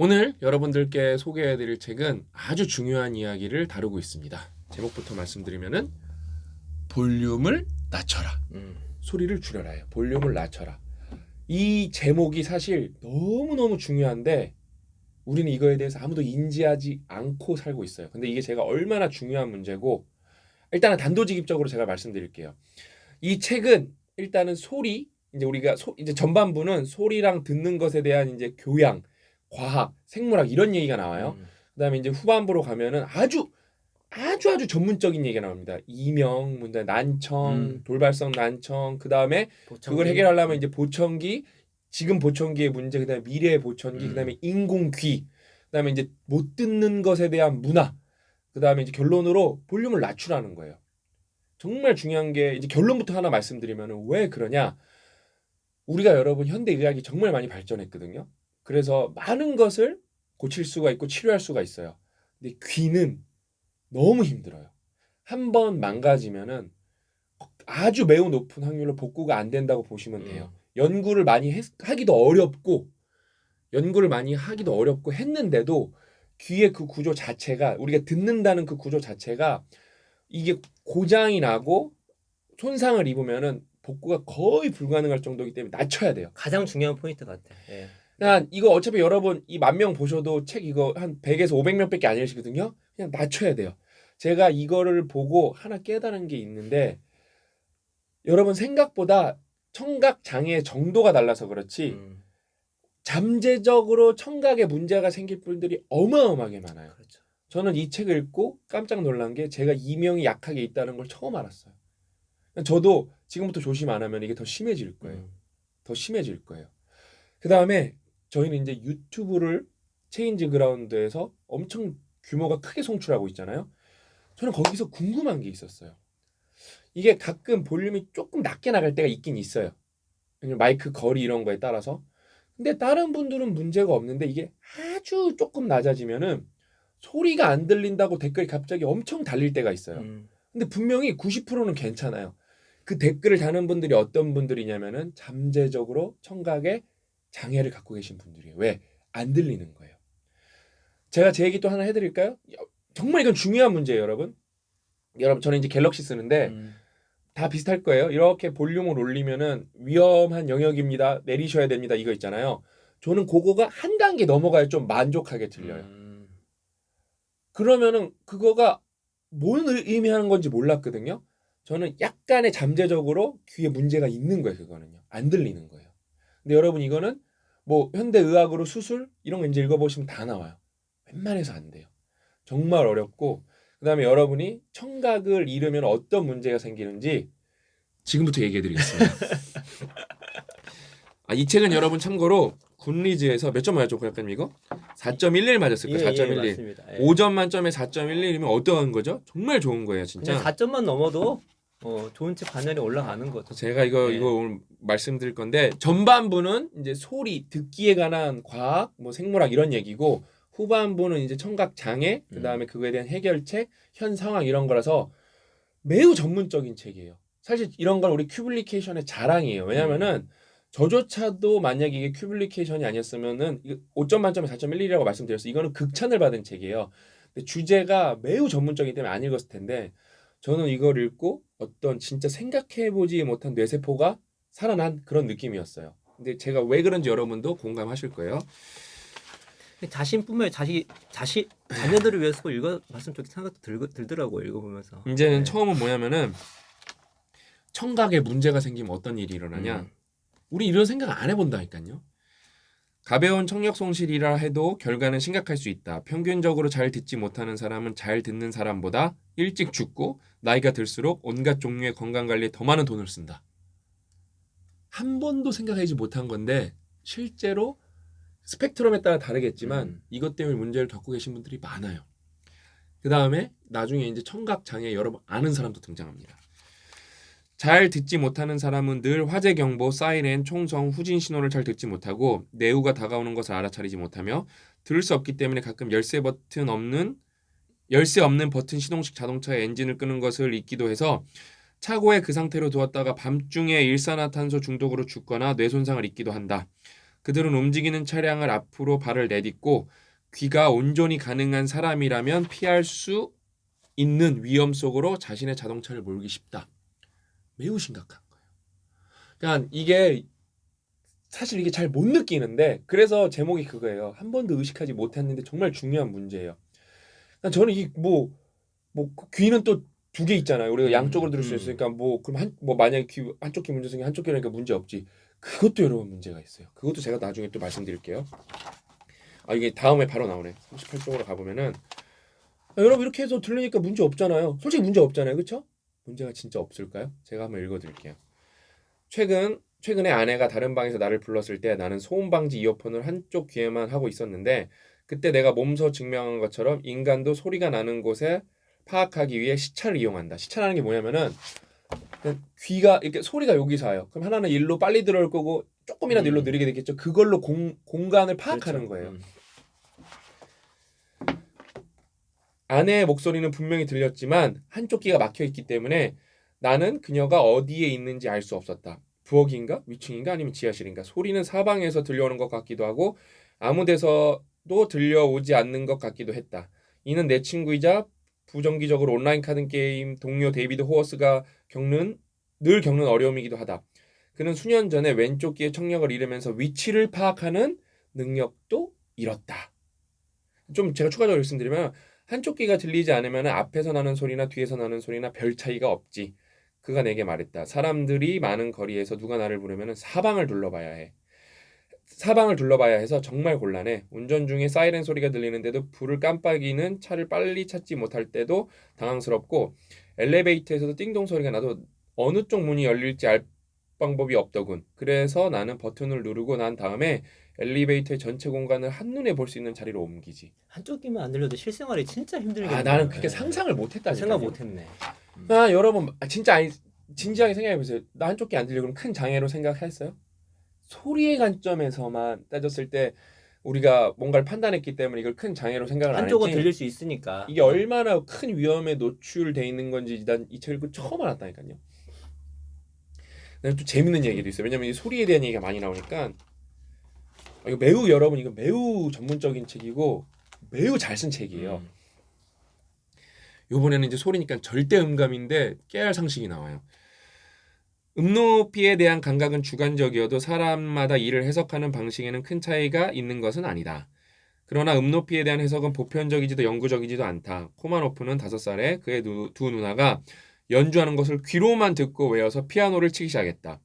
오늘 여러분들께 소개해드릴 책은 아주 중요한 이야기를 다루고 있습니다. 제목부터 말씀드리면은 볼륨을 낮춰라. 소리를 줄여라요. 볼륨을 낮춰라. 이 제목이 사실 너무너무 중요한데 우리는 이거에 대해서 아무도 인지하지 않고 살고 있어요. 근데 이게 제가 얼마나 중요한 문제고 일단은 단도직입적으로 제가 말씀드릴게요. 이 책은 일단은 소리 이제 우리가 이제 전반부는 소리랑 듣는 것에 대한 이제 교양, 과학, 생물학 이런 얘기가 나와요. 그다음에 이제 후반부로 가면은 아주 전문적인 얘기가 나옵니다. 이명, 문제, 난청, 돌발성 난청, 그다음에 그걸 해결하려면 이제 보청기, 지금 보청기의 문제, 그다음에 미래의 보청기, 그다음에 인공귀, 그다음에 이제 못 듣는 것에 대한 문화, 그다음에 이제 결론으로 볼륨을 낮추라는 거예요. 정말 중요한 게 이제 결론부터 하나 말씀드리면 왜 그러냐? 우리가 여러분 현대 의학이 정말 많이 발전했거든요. 그래서 많은 것을 고칠 수가 있고 치료할 수가 있어요. 근데 귀는 너무 힘들어요. 한 번 망가지면은 아주 매우 높은 확률로 복구가 안 된다고 보시면 돼요. 연구를 많이 하기도 어렵고 했는데도 귀의 그 구조 자체가 우리가 듣는다는 그 구조 자체가 이게 고장이 나고 손상을 입으면은 복구가 거의 불가능할 정도이기 때문에 낮춰야 돼요. 가장 중요한 포인트 같아. 예. 그냥 이거 어차피 여러분 이 10,000명 보셔도 책 이거 한 100에서 500명밖에 안 읽으시거든요. 그냥 낮춰야 돼요. 제가 이거를 보고 하나 깨달은 게 있는데 여러분 생각보다 청각 장애의 정도가 달라서 그렇지 잠재적으로 청각에 문제가 생길 분들이 어마어마하게 많아요. 그렇죠. 저는 이 책을 읽고 깜짝 놀란 게 제가 이명이 약하게 있다는 걸 처음 알았어요. 저도 지금부터 조심 안 하면 이게 더 심해질 거예요. 더 심해질 거예요. 그 다음에 저희는 이제 유튜브를 체인지 그라운드에서 엄청 규모가 크게 송출하고 있잖아요. 저는 거기서 궁금한 게 있었어요. 이게 가끔 볼륨이 조금 낮게 나갈 때가 있긴 있어요. 마이크 거리 이런 거에 따라서. 근데 다른 분들은 문제가 없는데 이게 아주 조금 낮아지면은 소리가 안 들린다고 댓글이 갑자기 엄청 달릴 때가 있어요. 근데 분명히 90%는 괜찮아요. 그 댓글을 다는 분들이 어떤 분들이냐면은 잠재적으로 청각에 장애를 갖고 계신 분들이에요. 왜? 안 들리는 거예요. 제가 제 얘기 또 하나 해드릴까요? 정말 이건 중요한 문제예요, 여러분. 저는 이제 갤럭시 쓰는데 다 비슷할 거예요. 이렇게 볼륨을 올리면은 위험한 영역입니다. 내리셔야 됩니다. 이거 있잖아요. 저는 그거가 한 단계 넘어가야 좀 만족하게 들려요. 그러면은 그거가 뭔 의미하는 건지 몰랐거든요. 저는 약간의 잠재적으로 귀에 문제가 있는 거예요. 그거는요. 안 들리는 거예요. 근데 여러분 이거는 뭐 현대의학으로 수술 이런 거 이제 읽어보시면 다 나와요. 웬만해서 안 돼요. 정말 어렵고 그다음에 여러분이 청각을 잃으면 어떤 문제가 생기는지 지금부터 얘기해드리겠습니다. 이 책은 여러분 참고로 굿리즈에서 몇 점 맞았죠, 작가님 이거? 4.11 맞았을 거예요. 4.11. 맞습니다. 5점 만점에 4.11이면 어떠한 거죠? 정말 좋은 거예요, 진짜. 4점만 넘어도 좋은 책 반열에 올라가는 거죠. 제가 이거 오늘 말씀드릴 건데 전반부는 이제 소리, 듣기에 관한 과학, 뭐 생물학 이런 얘기고 후반부는 이제 청각 장애, 그다음에 그거에 대한 해결책, 현 상황 이런 거라서 매우 전문적인 책이에요. 사실 이런 건 우리 큐블리케이션의 자랑이에요. 왜냐면은 저조차도 만약에 이게 큐블리케이션이 아니었으면은 5점 만점에 4.11이라고 말씀드렸어요. 이거는 극찬을 받은 책이에요. 근데 주제가 매우 전문적이기 때문에 안 읽었을 텐데 저는 이걸 읽고 어떤 진짜 생각해보지 못한 뇌세포가 살아난 그런 느낌이었어요. 근데 제가 왜 그런지 여러분도 공감하실 거예요. 자신뿐만 자녀들을 위해서 읽어봤으면 좋겠는 생각도 들더라고요. 읽어보면서. 이제는 처음은 뭐냐면은 청각에 문제가 생기면 어떤 일이 일어나냐. 우리 이런 생각 안 해본다니까요. 가벼운 청력 손실이라 해도 결과는 심각할 수 있다. 평균적으로 잘 듣지 못하는 사람은 잘 듣는 사람보다 일찍 죽고 나이가 들수록 온갖 종류의 건강관리에 더 많은 돈을 쓴다. 한 번도 생각하지 못한 건데 실제로 스펙트럼에 따라 다르겠지만 이것 때문에 문제를 겪고 계신 분들이 많아요. 그 다음에 나중에 이제 청각 장애 여러분 아는 사람도 등장합니다. 잘 듣지 못하는 사람은 늘 화재 경보, 사이렌, 총성, 후진 신호를 잘 듣지 못하고 내우가 다가오는 것을 알아차리지 못하며 들을 수 없기 때문에 가끔 열쇠 없는 버튼 시동식 자동차의 엔진을 끄는 것을 잊기도 해서 차고에 그 상태로 두었다가 밤중에 일산화탄소 중독으로 죽거나 뇌 손상을 입기도 한다. 그들은 움직이는 차량을 앞으로 발을 내딛고 귀가 온전히 가능한 사람이라면 피할 수 있는 위험 속으로 자신의 자동차를 몰기 쉽다. 매우 심각한 거예요. 그러니까 이게 사실 이게 잘 못 느끼는데 그래서 제목이 그거예요. 한 번도 의식하지 못했는데 정말 중요한 문제예요. 그러니까 저는 뭐 귀는 또 두 개 있잖아요. 우리가 양쪽으로 들을 수 있으니까 뭐 그럼 뭐 만약에 귀 한쪽 귀 문제 생기면 한쪽 귀라니까 문제 없지. 그것도 여러분 문제가 있어요. 그것도 제가 나중에 또 말씀드릴게요. 아 이게 다음에 바로 나오네. 38쪽으로 가보면은 여러분 이렇게 해서 들으니까 문제 없잖아요. 솔직히 문제 없잖아요. 그렇죠? 문제가 진짜 없을까요? 제가 한번 읽어드릴게요. 최근에 아내가 다른 방에서 나를 불렀을 때 나는 소음 방지 이어폰을 한쪽 귀에만 하고 있었는데 그때 내가 몸소 증명한 것처럼 인간도 소리가 나는 곳에 파악하기 위해 시차를 이용한다. 시차라는 게 뭐냐면은 그냥 귀가 이렇게 소리가 여기서 와요. 그럼 하나는 일로 빨리 들어올 거고 조금이라도 일로 느리게 되겠죠. 그걸로 공간을 파악하는 그렇죠. 거예요. 아내의 목소리는 분명히 들렸지만 한쪽 귀가 막혀 있기 때문에 나는 그녀가 어디에 있는지 알 수 없었다. 부엌인가? 위층인가? 아니면 지하실인가? 소리는 사방에서 들려오는 것 같기도 하고 아무 데서도 들려오지 않는 것 같기도 했다. 이는 내 친구이자 부정기적으로 온라인 카드 게임 동료 데이비드 호워스가 늘 겪는 어려움이기도 하다. 그는 수년 전에 왼쪽 귀의 청력을 잃으면서 위치를 파악하는 능력도 잃었다. 좀 제가 추가적으로 말씀드리면 한쪽 귀가 들리지 않으면 앞에서 나는 소리나 뒤에서 나는 소리나 별 차이가 없지. 그가 내게 말했다. 사람들이 많은 거리에서 누가 나를 부르면 사방을 둘러봐야 해. 사방을 둘러봐야 해서 정말 곤란해. 운전 중에 사이렌 소리가 들리는데도 불을 깜빡이는 차를 빨리 찾지 못할 때도 당황스럽고 엘리베이터에서도 띵동 소리가 나도 어느 쪽 문이 열릴지 알 방법이 없더군. 그래서 나는 버튼을 누르고 난 다음에 엘리베이터의 전체 공간을 한눈에 볼 수 있는 자리로 옮기지. 한쪽 귀만 안 들려도 실생활이 진짜 힘들겠네요. 아 나는 그렇게 상상을 못했다. 생각 못했네. 아 여러분 진짜 진지하게 생각해보세요. 나 한쪽 귀 안 들려 그럼 큰 장애로 생각했어요? 소리의 관점에서만 따졌을 때 우리가 뭔가를 판단했기 때문에 이걸 큰 장애로 생각을 안 했지. 한쪽은 들릴 수 있으니까. 이게 얼마나 큰 위험에 노출돼 있는 건지 난 이 책 읽고 처음 알았다니까요. 또 재밌는 얘기도 있어요. 왜냐면 이 소리에 대한 얘기가 많이 나오니까 이거 매우 전문적인 책이고 매우 잘 쓴 책이에요. 요번에는 이제 소리니까 절대 음감인데 깨알 상식이 나와요. 음높이에 대한 감각은 주관적이어도 사람마다 이를 해석하는 방식에는 큰 차이가 있는 것은 아니다. 그러나 음높이에 대한 해석은 보편적이지도 영구적이지도 않다. 코마노프는 5살에 그의 두 누나가 연주하는 것을 귀로만 듣고 외워서 피아노를 치기 시작했다.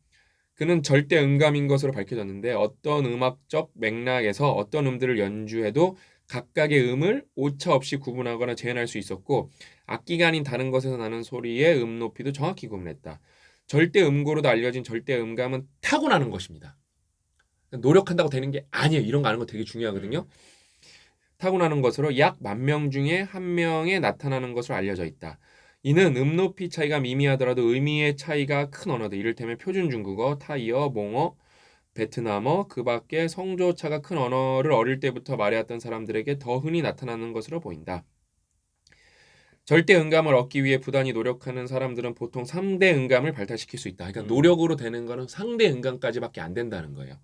그는 절대 음감인 것으로 밝혀졌는데 어떤 음악적 맥락에서 어떤 음들을 연주해도 각각의 음을 오차 없이 구분하거나 재현할 수 있었고 악기가 아닌 다른 것에서 나는 소리의 음 높이도 정확히 구분했다. 절대 음고로도 알려진 절대 음감은 타고나는 것입니다. 노력한다고 되는 게 아니에요. 이런 거 아는 거 되게 중요하거든요. 타고나는 것으로 약 10,000명 중에 1명에 나타나는 것으로 알려져 있다. 이는 음높이 차이가 미미하더라도 의미의 차이가 큰 언어들, 이를테면 표준 중국어, 타이어, 몽어, 베트남어, 그 밖에 성조차가 큰 언어를 어릴 때부터 말해왔던 사람들에게 더 흔히 나타나는 것으로 보인다. 절대 음감을 얻기 위해 부단히 노력하는 사람들은 보통 상대 음감을 발달시킬 수 있다. 그러니까 노력으로 되는 거는 상대 음감까지밖에 안 된다는 거예요.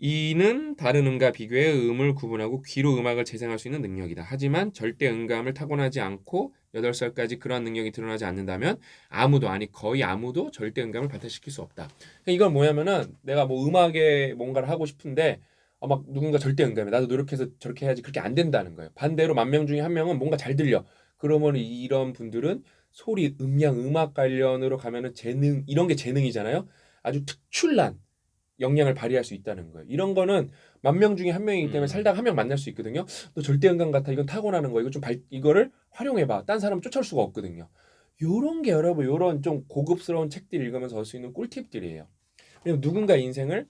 이는 다른 음과 비교해 음을 구분하고 귀로 음악을 재생할 수 있는 능력이다. 하지만 절대 음감을 타고나지 않고 8살까지 그러한 능력이 드러나지 않는다면 거의 아무도 절대 음감을 발달시킬 수 없다. 그러니까 이건 뭐냐면은 내가 뭐 음악에 뭔가를 하고 싶은데 막 누군가 절대 음감해. 나도 노력해서 저렇게 해야지. 그렇게 안 된다는 거예요. 반대로 10,000명 중에 1명은 뭔가 잘 들려. 그러면 이런 분들은 소리, 음량, 음악 관련으로 가면은 재능, 이런 게 재능이잖아요. 아주 특출난 역량을 발휘할 수 있다는 거예요. 이런 거는 10,000명 중에 1명이기 때문에 살다가 1명 만날 수 있거든요. 너 절대 음감 같아. 이건 타고나는 거야. 이거를 활용해봐. 딴 사람 쫓아올 수가 없거든요. 요런 게 여러분, 요런 좀 고급스러운 책들 읽으면서 얻을 수 있는 꿀팁들이에요. 왜냐면 누군가 인생을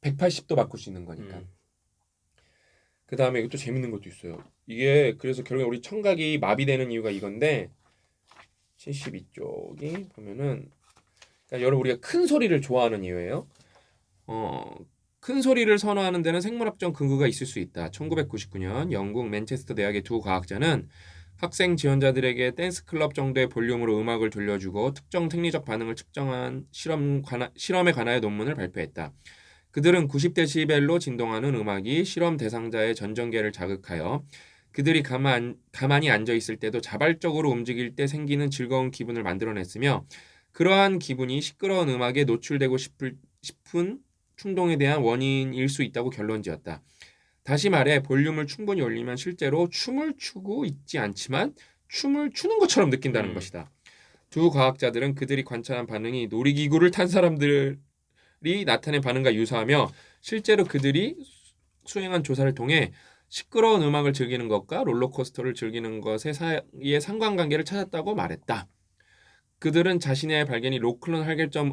180도 바꿀 수 있는 거니까. 그 다음에 이것도 재밌는 것도 있어요. 이게 그래서 결국에 우리 청각이 마비되는 이유가 이건데 72쪽이 보면은 그러니까 여러분 우리가 큰 소리를 좋아하는 이유예요. 큰 소리를 선호하는 데는 생물학적 근거가 있을 수 있다. 1999년 영국 맨체스터 대학의 두 과학자는 학생 지원자들에게 댄스 클럽 정도의 볼륨으로 음악을 들려주고 특정 생리적 반응을 측정한 실험에 관하여 논문을 발표했다. 그들은 90데시벨로 진동하는 음악이 실험 대상자의 전정계를 자극하여 그들이 가만히 앉아 있을 때도 자발적으로 움직일 때 생기는 즐거운 기분을 만들어냈으며 그러한 기분이 시끄러운 음악에 노출되고 싶은 충동에 대한 원인일 수 있다고 결론지었다. 다시 말해 볼륨을 충분히 올리면 실제로 춤을 추고 있지 않지만 춤을 추는 것처럼 느낀다는 것이다. 두 과학자들은 그들이 관찰한 반응이 놀이기구를 탄 사람들이 나타낸 반응과 유사하며 실제로 그들이 수행한 조사를 통해 시끄러운 음악을 즐기는 것과 롤러코스터를 즐기는 것의 사이의 상관관계를 찾았다고 말했다. 그들은 자신의 발견이 로클론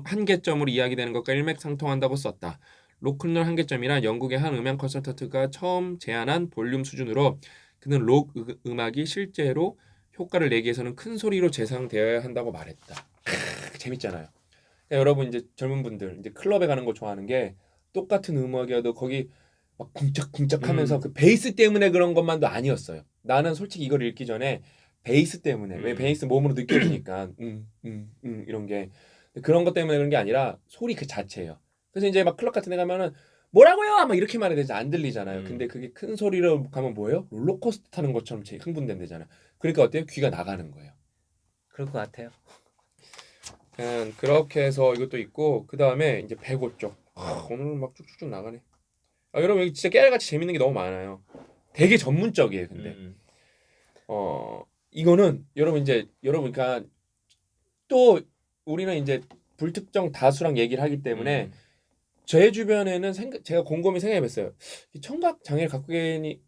한계점으로 이야기되는 것과 일맥상통한다고 썼다. 로클론 한계점이란 영국의 한 음향 컨설턴트가 처음 제안한 볼륨 수준으로 그는 록 음악이 실제로 효과를 내기 위해서는 큰 소리로 재생되어야 한다고 말했다. 재밌잖아요. 그러니까 여러분 이제 젊은 분들 이제 클럽에 가는 거 좋아하는 게 똑같은 음악이어도 거기 막 쿵짝쿵짝하면서 그 베이스 때문에 그런 것만도 아니었어요. 나는 솔직히 이걸 읽기 전에 베이스 때문에 왜 베이스 몸으로 느껴지니까 이런 게 그런 것 때문에 그런 게 아니라 소리 그 자체예요. 그래서 이제 막 클럽 같은 데 가면은 뭐라고요? 막 이렇게 말해야 되지 안 들리잖아요. 근데 그게 큰 소리로 가면 뭐예요? 롤러코스터 타는 것처럼 제일 흥분된대잖아요. 그러니까 어때요? 귀가 나가는 거예요. 그럴 것 같아요. 그렇게 해서 이것도 있고 그 다음에 이제 배고 쪽. 오늘은 막 쭉쭉쭉 나가네. 여러분 여기 진짜 깨알같이 재밌는 게 너무 많아요. 되게 전문적이에요. 근데 이거는 여러분 그러니까 또 우리는 이제 불특정 다수랑 얘기를 하기 때문에 제 주변에는 제가 곰곰이 생각해봤어요. 청각 장애를 갖고 계신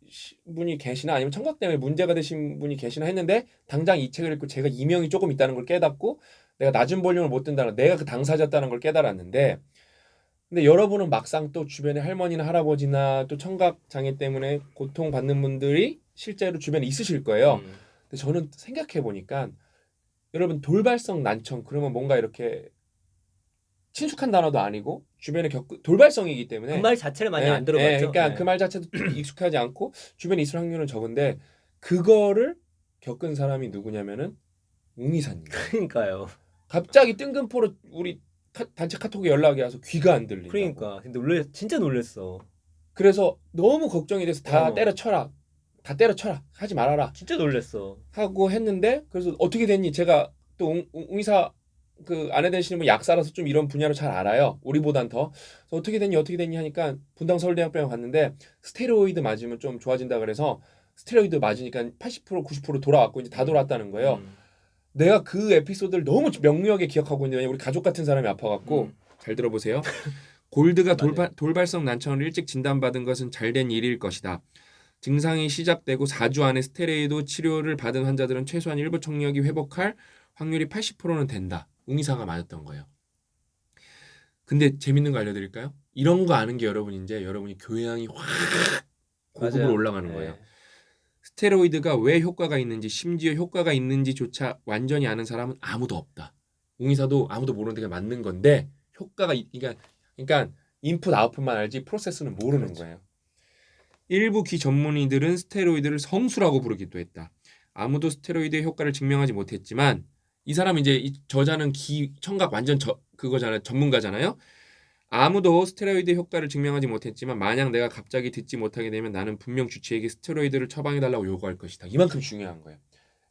분이 계시나 아니면 청각 때문에 문제가 되신 분이 계시나 했는데 당장 이 책을 읽고 제가 이명이 조금 있다는 걸 깨닫고 내가 낮은 볼륨을 못 든다는 내가 그 당사자였다는 걸 깨달았는데 근데 여러분은 막상 또 주변에 할머니나 할아버지나 또 청각 장애 때문에 고통받는 분들이 실제로 주변에 있으실 거예요. 근데 저는 생각해 보니까 여러분 돌발성 난청 그러면 뭔가 이렇게 친숙한 단어도 아니고 주변에 돌발성이기 때문에 그 말 자체를 많이 안 들어봤죠. 그러니까 그 말 자체도 익숙하지 않고 주변에 있을 확률은 적은데 그거를 겪은 사람이 누구냐면은 웅이사님. 그러니까요. 갑자기 뜬금포로 우리 단체 카톡에 연락이 와서 귀가 안 들린다고. 그러니까 진짜 놀랬어. 그래서 너무 걱정이 돼서 다 때려쳐라. 다 때려쳐라. 하지 말아라. 진짜 놀랬어. 하고 했는데 그래서 어떻게 됐니? 제가 또 웅이사 그 아내 되시는 분 약사라서 좀 이런 분야로 잘 알아요. 우리보단 더. 그래서 어떻게 됐니 하니까 분당 서울대학병원 갔는데 스테로이드 맞으면 좀 좋아진다 그래서 스테로이드 맞으니까 80% 90% 돌아왔고 이제 다 돌아왔다는 거예요. 내가 그 에피소드를 너무 명료하게 기억하고 있는데 우리 가족 같은 사람이 아파갖고 잘 들어보세요. 골드가 돌발성 난청을 일찍 진단받은 것은 잘된 일일 것이다. 증상이 시작되고 4주 안에 스테로이드 치료를 받은 환자들은 최소한 일부 청력이 회복할 확률이 80%는 된다. 웅이사가 맞았던 거예요. 근데 재밌는 거 알려드릴까요? 이런 거 아는 게 여러분이 교양이 확 고급으로 올라가는 거예요. 스테로이드가 왜 효과가 있는지 심지어 효과가 있는지조차 완전히 아는 사람은 아무도 없다. 웅이사도 아무도 모르는 게 맞는 건데 효과가 그러니까 인풋 아웃풋만 알지 프로세스는 모르는 거예요. 일부 귀 전문의들은 스테로이드를 성수라고 부르기도 했다. 아무도 스테로이드의 효과를 증명하지 못했지만 이 사람 이제 이 저자는 청각 완전 그거잖아요. 전문가잖아요. 아무도 스테로이드 효과를 증명하지 못했지만 만약 내가 갑자기 듣지 못하게 되면 나는 분명 주치에게 스테로이드를 처방해달라고 요구할 것이다. 이만큼 중요한 거예요.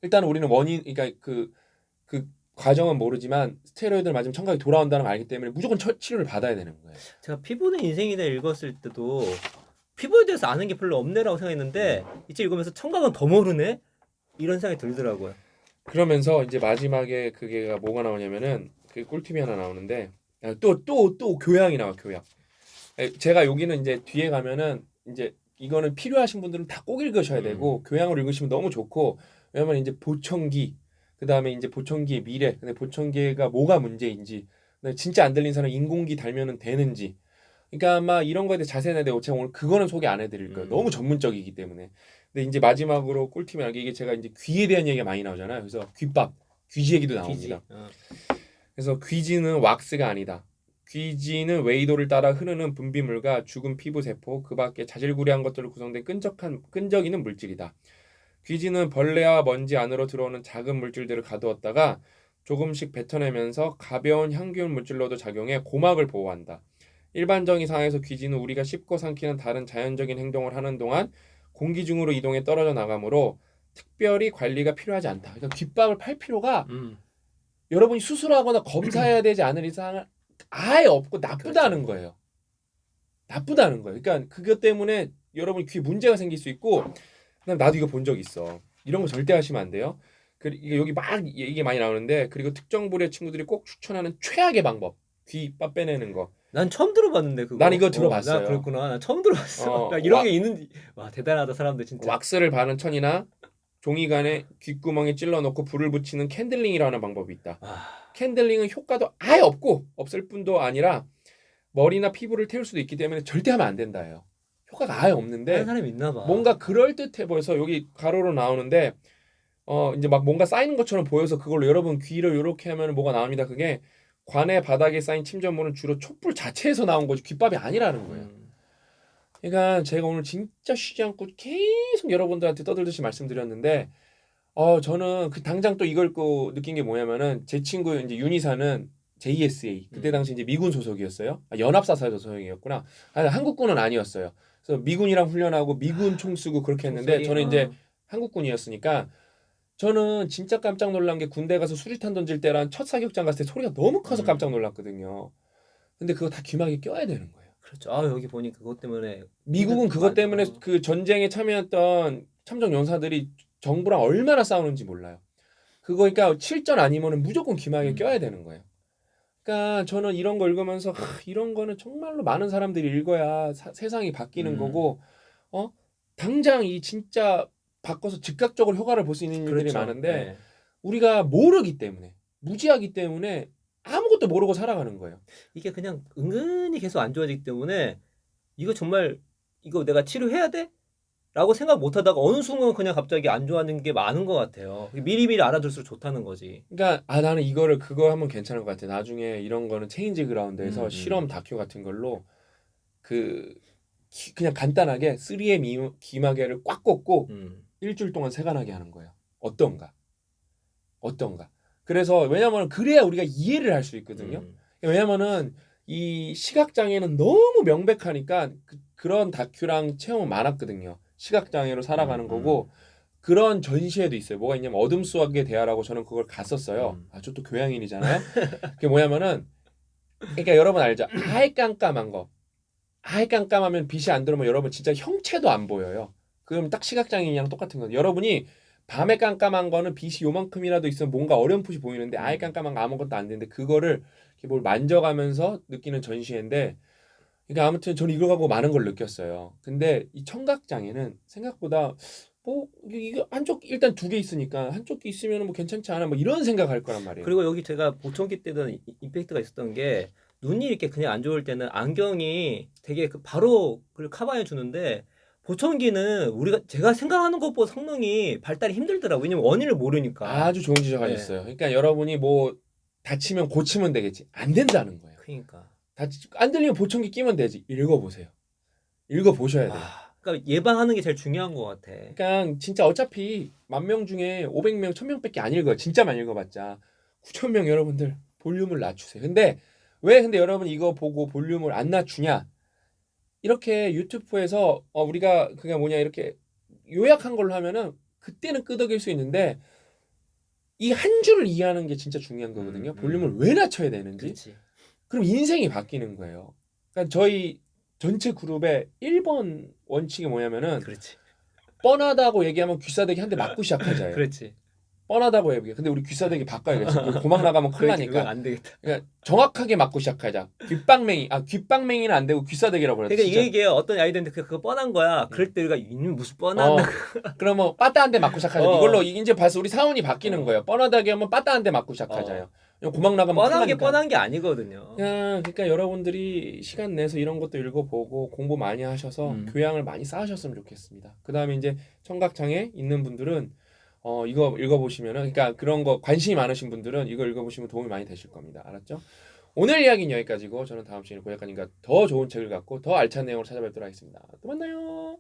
일단 우리는 그러니까 그 과정은 모르지만 스테로이드를 맞으면 청각이 돌아온다는 걸 알기 때문에 무조건 치료를 받아야 되는 거예요. 제가 피부는 인생이다 읽었을 때도 피부에 대해서 아는 게 별로 없네라고 생각했는데 이제 읽으면서 청각은 더 모르네? 이런 생각이 들더라고요. 그러면서 이제 마지막에 그게가 뭐가 나오냐면은 그 꿀팁이 하나 나오는데 또 교양이 나와 교양. 제가 여기는 이제 뒤에 가면은 이제 이거는 필요하신 분들은 다 꼭 읽으셔야 되고 교양을 읽으시면 너무 좋고 왜냐면 이제 보청기 그다음에 이제 보청기의 미래 근데 보청기가 뭐가 문제인지 진짜 안 들린 사람 인공기 달면은 되는지 그러니까 아마 이런 거에 대해 자세히 해야 되고 제가 오늘 그거는 소개 안 해드릴 거예요. 너무 전문적이기 때문에. 근데 이제 마지막으로 꿀팁이 나게 이게 제가 이제 귀에 대한 얘기가 많이 나오잖아요. 그래서 귀밥, 귀지 얘기도 나옵니다. 그래서 귀지는 왁스가 아니다. 귀지는 웨이도를 따라 흐르는 분비물과 죽은 피부 세포, 그 밖에 자질구레한 것들로 구성된 끈적이는 물질이다. 귀지는 벌레와 먼지 안으로 들어오는 작은 물질들을 가두었다가 조금씩 뱉어내면서 가벼운 향균 물질로도 작용해 고막을 보호한다. 일반적인 상황에서 귀지는 우리가 씹고 삼키는 다른 자연적인 행동을 하는 동안 공기 중으로 이동해 떨어져 나가므로 특별히 관리가 필요하지 않다. 그러니까 귓밥을 팔 필요가 여러분이 수술하거나 검사해야 되지 않을 이상은 아예 없고 나쁘다는 그렇죠. 거예요. 나쁘다는 거예요. 그러니까 그것 때문에 여러분 귀에 문제가 생길 수 있고, 그다음 나도 이거 본 적 있어. 이런 거 절대 하시면 안 돼요. 이게 여기 막 이게 많이 나오는데, 그리고 특정 부류의 친구들이 꼭 추천하는 최악의 방법, 귀밥 빼내는 거. 난 처음 들어봤는데 그거. 난 이거 들어봤어요. 나 그렇구나. 나 처음 들어봤어. 나 이런 게 있는지. 와 대단하다 사람들 진짜. 왁스를 바른 천이나 종이간에 귓구멍에 찔러 넣고 불을 붙이는 캔들링이라는 방법이 있다. 캔들링은 효과도 아예 없고 없을 뿐도 아니라 머리나 피부를 태울 수도 있기 때문에 절대 하면 안 된다예요. 효과가 아예 없는데 하는 사람이 있나 봐. 뭔가 그럴 듯해 보여서 여기 가로로 나오는데 이제 막 뭔가 쌓이는 것처럼 보여서 그걸로 여러분 귀를 이렇게 하면 뭐가 나옵니다. 그게 관의 바닥에 쌓인 침전물은 주로 촛불 자체에서 나온 거지 귓밥이 아니라는 거예요. 그러니까 제가 오늘 진짜 쉬지 않고 계속 여러분들한테 떠들듯이 말씀드렸는데 저는 그 당장 또 이걸 거 느낀 게 뭐냐면은 제 친구 이제 윤희사는 JSA 그때 당시 이제 미군 소속이었어요. 연합사사 소속이었구나. 아니, 한국군은 아니었어요. 그래서 미군이랑 훈련하고 미군 총 쓰고 그렇게 했는데 저는 이제 한국군이었으니까 저는 진짜 깜짝 놀란 게 군대 가서 수류탄 던질 때랑 첫 사격장 갔을 때 소리가 너무 커서 깜짝 놀랐거든요. 근데 그거 다 귀마개 껴야 되는 거예요. 그렇죠. 여기 보니까 그것 때문에 미국은 그것 때문에 그 전쟁에 참여했던 참전 용사들이 정부랑 얼마나 싸우는지 몰라요. 그거 그러니까 실전 아니면은 무조건 귀마개 껴야 되는 거예요. 그러니까 저는 이런 거 읽으면서 이런 거는 정말로 많은 사람들이 읽어야 세상이 바뀌는 거고 당장 이 진짜 바꿔서 즉각적으로 효과를 볼 수 있는 일들이 그렇죠. 많은데 네. 우리가 모르기 때문에 무지하기 때문에 아무것도 모르고 살아가는 거예요. 이게 그냥 은근히 계속 안 좋아지기 때문에 이거 정말 이거 내가 치료해야 돼? 라고 생각 못 하다가 어느 순간 그냥 갑자기 안 좋아하는 게 많은 것 같아요. 미리미리 알아둘수록 좋다는 거지. 그러니까 나는 이거를 그거 하면 괜찮을 것 같아. 나중에 이런 거는 체인지 그라운드에서 실험 다큐 같은 걸로 그냥 간단하게 3M 귀마개를 꽉 꽂고 일주일 동안 세간하게 하는 거예요. 어떤가? 그래서 왜냐면 그래야 우리가 이해를 할 수 있거든요. 왜냐면은 이 시각장애는 너무 명백하니까 그런 다큐랑 체험은 많았거든요. 시각장애로 살아가는 거고 그런 전시회도 있어요. 뭐가 있냐면 어둠 속의 대화라고 저는 그걸 갔었어요. 저 또 교양인이잖아요. 그게 뭐냐면은 그러니까 여러분 알죠? 아예 깜깜한 거. 아예 깜깜하면 빛이 안 들어오면 여러분 진짜 형체도 안 보여요. 그럼 딱 시각장애인이랑 똑같은 거예요. 여러분이 밤에 깜깜한 거는 빛이 요만큼이라도 있으면 뭔가 어렴풋이 보이는데 아예 깜깜한 거 아무것도 안 되는데 그거를 이렇게 뭘 만져가면서 느끼는 전시회인데 그러니까 아무튼 저는 이걸 갖고 많은 걸 느꼈어요. 근데 이 청각장애는 생각보다 뭐 이거 한쪽 일단 두 개 있으니까 한쪽 귀 있으면 뭐 괜찮지 않아 뭐 이런 생각할 거란 말이에요. 그리고 여기 제가 보청기 때는 임팩트가 있었던 게 눈이 이렇게 그냥 안 좋을 때는 안경이 되게 바로 그걸 커버해 주는데 보청기는 제가 생각하는 것보다 성능이 발달이 힘들더라고요. 왜냐면 원인을 모르니까. 아주 좋은 지적하셨어요. 그러니까 여러분이 뭐 다치면 고치면 되겠지. 안 된다는 거예요. 그러니까. 안 들리면 보청기 끼면 되지. 읽어보세요. 읽어보셔야 돼요. 그러니까 예방하는 게 제일 중요한 것 같아. 그러니까 진짜 어차피 1000명 중에 500명, 1000명밖에 안 읽어요. 진짜 많이 읽어봤자 9000명 여러분들 볼륨을 낮추세요. 근데 왜 근데 여러분 이거 보고 볼륨을 안 낮추냐? 이렇게 유튜브에서 우리가 그게 뭐냐 이렇게 요약한 걸로 하면은 그때는 끄덕일 수 있는데 이 한 줄을 이해하는 게 진짜 중요한 거거든요. 볼륨을 왜 낮춰야 되는지. 그치. 그럼 인생이 바뀌는 거예요. 그러니까 저희 전체 그룹의 1번 원칙이 뭐냐면은 그렇지. 뻔하다고 얘기하면 귀싸대기 한 대 맞고 시작하자예요. 그렇지. 뻔하다고 얘기해. 근데 우리 귀싸대기 바꿔야겠어. 고막 나가면 큰일 그건 나니까. 안 되겠다. 그러니까 정확하게 맞고 시작하자. 귓방맹이는 안 되고 귀싸대기라고 그래. 그러니까 이게 어떤 아이들한테 그거 뻔한 거야. 그럴 때 우리가 이놈 무슨 뻔한 그러면 빠따한 대 맞고 시작하자. 이걸로 이제 봐서 우리 사원이 바뀌는 거예요. 뻔하다게 하면 빠따한 대 맞고 시작하자요. 고막 나가면 뻔한 게 아니거든요. 그러니까 여러분들이 시간 내서 이런 것도 읽어보고 공부 많이 하셔서 교양을 많이 쌓으셨으면 좋겠습니다. 그 다음에 이제 청각장애 있는 분들은 이거 읽어보시면은 그러니까 그런 거 관심이 많으신 분들은 이거 읽어보시면 도움이 많이 되실 겁니다. 알았죠? 오늘 이야기는 여기까지고 저는 다음 시간에 고약관님과 더 좋은 책을 갖고 더 알찬 내용으로 찾아뵙도록 하겠습니다. 또 만나요.